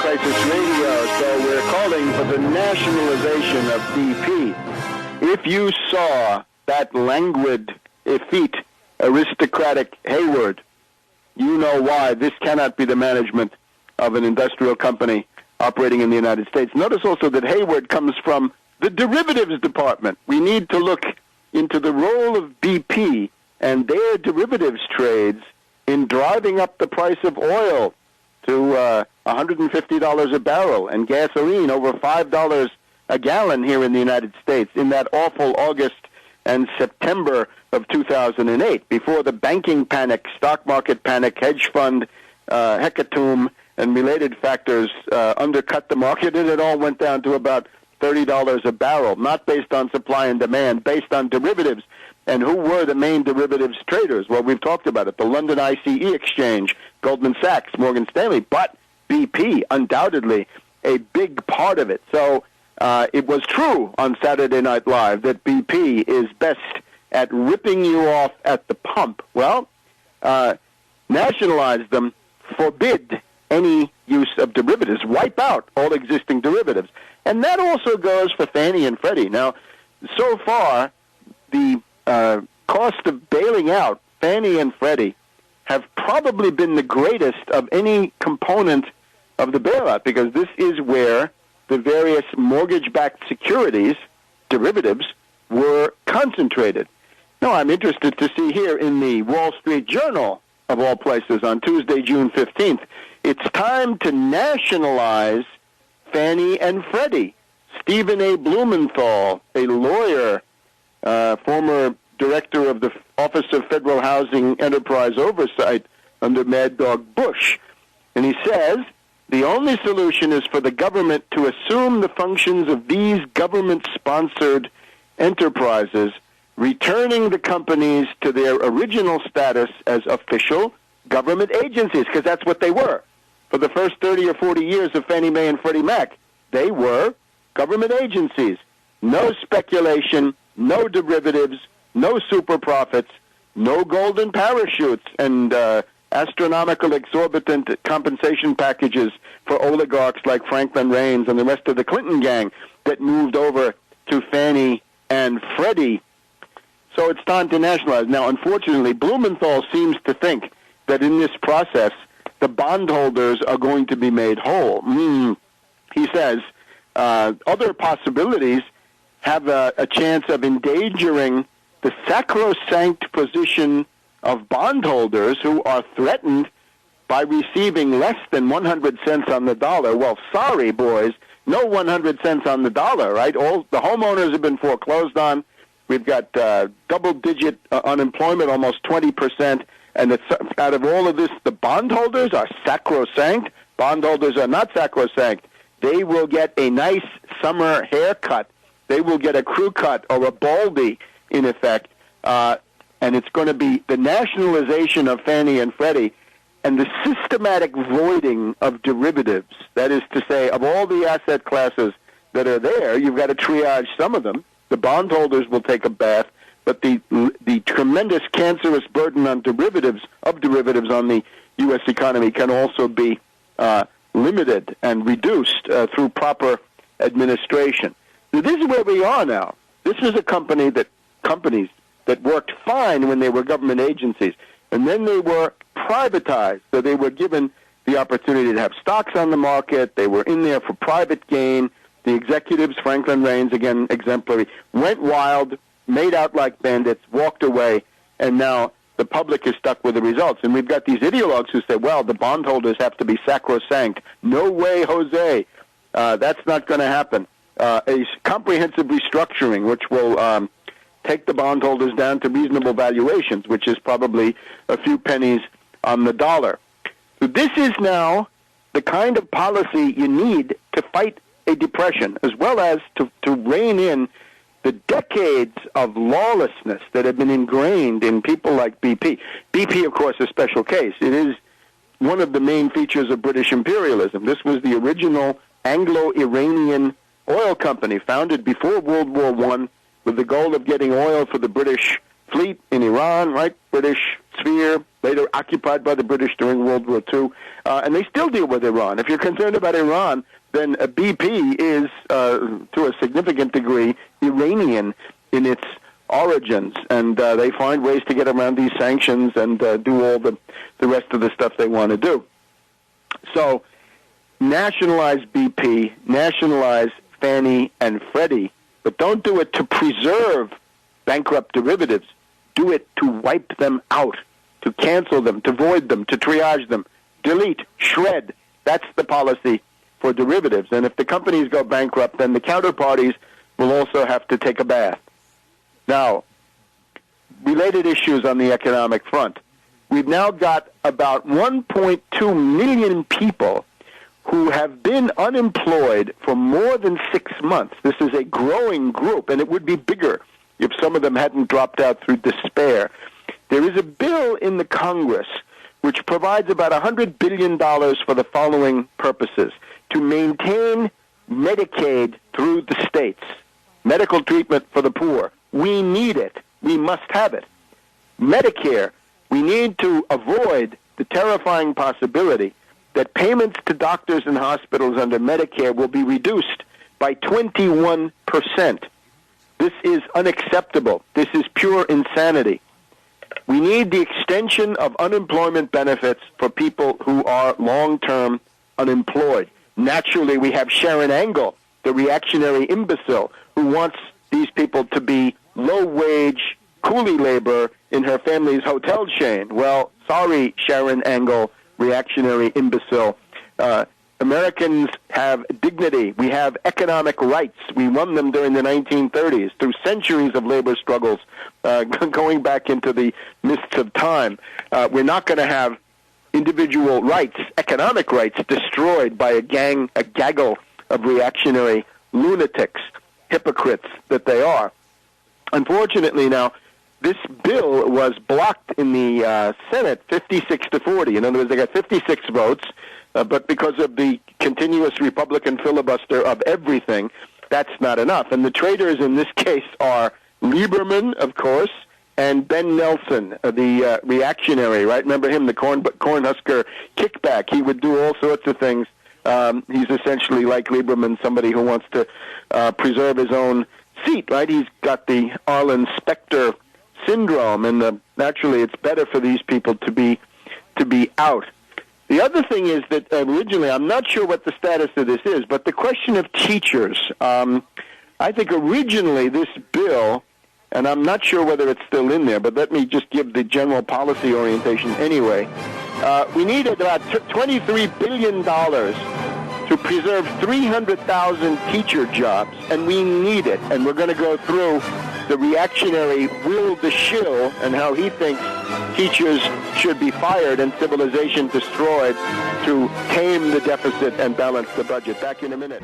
Crisis Radio, so we're calling for the nationalization of BP. If you saw that languid, effete, aristocratic Hayward, you know why this cannot be the management of an industrial company operating in the United States. Notice also that Hayward comes from the derivatives department. We need to look into the role of BP and their derivatives trades in driving up the price of oil to $150 a barrel and gasoline over $5 a gallon here in the United States in that awful August and September of 2008, before the banking panic, stock market panic, hedge fund hecatomb, and related factors undercut the market, and it all went down to about $30 a barrel, not based on supply and demand, based on derivatives. And who were the main derivatives traders? Well, we've talked about it. The London ICE exchange, Goldman Sachs, Morgan Stanley, but BP, undoubtedly, a big part of it. So it was true on Saturday Night Live that BP is best at ripping you off at the pump. Well, nationalize them, forbid any use of derivatives, wipe out all existing derivatives. And that also goes for Fannie and Freddie. Now, so far, the cost of bailing out Fannie and Freddie have probably been the greatest of any component of the bailout, because this is where the various mortgage-backed securities, derivatives, were concentrated. Now, I'm interested to see here in the Wall Street Journal, of all places, on Tuesday, June 15th, it's time to nationalize Fannie and Freddie. Stephen A. Blumenthal, a lawyer, former director of the Office of Federal Housing Enterprise Oversight under Mad Dog Bush. And he says, the only solution is for the government to assume the functions of these government-sponsored enterprises, returning the companies to their original status as official government agencies, because that's what they were. For the first 30 or 40 years of Fannie Mae and Freddie Mac, they were government agencies. No speculation, no derivatives, no super profits, no golden parachutes, and astronomical, exorbitant compensation packages for oligarchs like Franklin Raines and the rest of the Clinton gang that moved over to Fannie and Freddie. So it's time to nationalize. Now, unfortunately, Blumenthal seems to think that in this process, the bondholders are going to be made whole. He says other possibilities have a chance of endangering the sacrosanct position of bondholders who are threatened by receiving less than 100 cents on the dollar. Well, sorry, boys, no 100 cents on the dollar, right? All the homeowners have been foreclosed on. We've got double-digit unemployment, almost 20%. And it's, out of all of this, the bondholders are sacrosanct. Bondholders are not sacrosanct. They will get a nice summer haircut. They will get a crew cut or a baldy, in effect. And it's going to be the nationalization of Fannie and Freddie and the systematic voiding of derivatives. That is to say, of all the asset classes that are there, you've got to triage some of them. The bondholders will take a bath, but the tremendous cancerous burden on derivatives on the U.S. economy can also be limited and reduced through proper administration. So this is where we are now. This is a companies that worked fine when they were government agencies, and then they were privatized, so they were given the opportunity to have stocks on the market. They were in there for private gain. The executives, Franklin Raines, again, exemplary, went wild, made out like bandits, walked away, and now the public is stuck with the results. And we've got these ideologues who say, well, the bondholders have to be sacrosanct. No way, Jose. That's not going to happen. A comprehensive restructuring, which will take the bondholders down to reasonable valuations, which is probably a few pennies on the dollar. So this is now the kind of policy you need to fight a depression, as well as to rein in the decades of lawlessness that have been ingrained in people like BP. BP, of course, a special case. It is one of the main features of British imperialism. This was the original Anglo-Iranian oil company founded before World War I with the goal of getting oil for the British fleet in Iran, right? British sphere, later occupied by the British during World War II, and they still deal with Iran. If you're concerned about Iran, then BP is, to a significant degree, Iranian in its origins, and they find ways to get around these sanctions and do all the rest of the stuff they want to do. So nationalize BP, nationalize Fannie and Freddie, but don't do it to preserve bankrupt derivatives. Do it to wipe them out, to cancel them, to void them, to triage them, delete, shred. That's the policy for derivatives. And if the companies go bankrupt, then the counterparties will also have to take a bath. Now, related issues on the economic front. We've now got about 1.2 million people who have been unemployed for more than 6 months. This is a growing group, and it would be bigger if some of them hadn't dropped out through despair. There is a bill in the Congress which provides about $100 billion for the following purposes: to maintain Medicaid through the states, medical treatment for the poor. We need it. We must have it. Medicare, we need to avoid the terrifying possibility that payments to doctors and hospitals under Medicare will be reduced by 21%. This is unacceptable. This is pure insanity. We need the extension of unemployment benefits for people who are long-term unemployed. Naturally, we have Sharon Angle, the reactionary imbecile, who wants these people to be low-wage coolie labor in her family's hotel chain. Well, sorry, Sharon Angle, reactionary imbecile. Americans have dignity. We have economic rights. We won them during the 1930s through centuries of labor struggles, going back into the mists of time. We're not going to have individual rights, economic rights, destroyed by a gaggle of reactionary lunatics, hypocrites that they are. Unfortunately, now, this bill was blocked in the Senate 56-40. In other words, they got 56 votes, but because of the continuous Republican filibuster of everything, that's not enough. And the traitors in this case are Lieberman, of course, and Ben Nelson, the reactionary, right? Remember him, the Cornhusker kickback. He would do all sorts of things. He's essentially like Lieberman, somebody who wants to preserve his own seat, right? He's got the Arlen Specter syndrome, and naturally it's better for these people to be out. The other thing is that originally, I'm not sure what the status of this is, but the question of teachers, I think originally this bill, and I'm not sure whether it's still in there, but let me just give the general policy orientation anyway. We needed about $23 billion to preserve 300,000 teacher jobs, and we need it. And we're going to go through the reactionary Will the Shill and how he thinks teachers should be fired and civilization destroyed to tame the deficit and balance the budget. Back in a minute.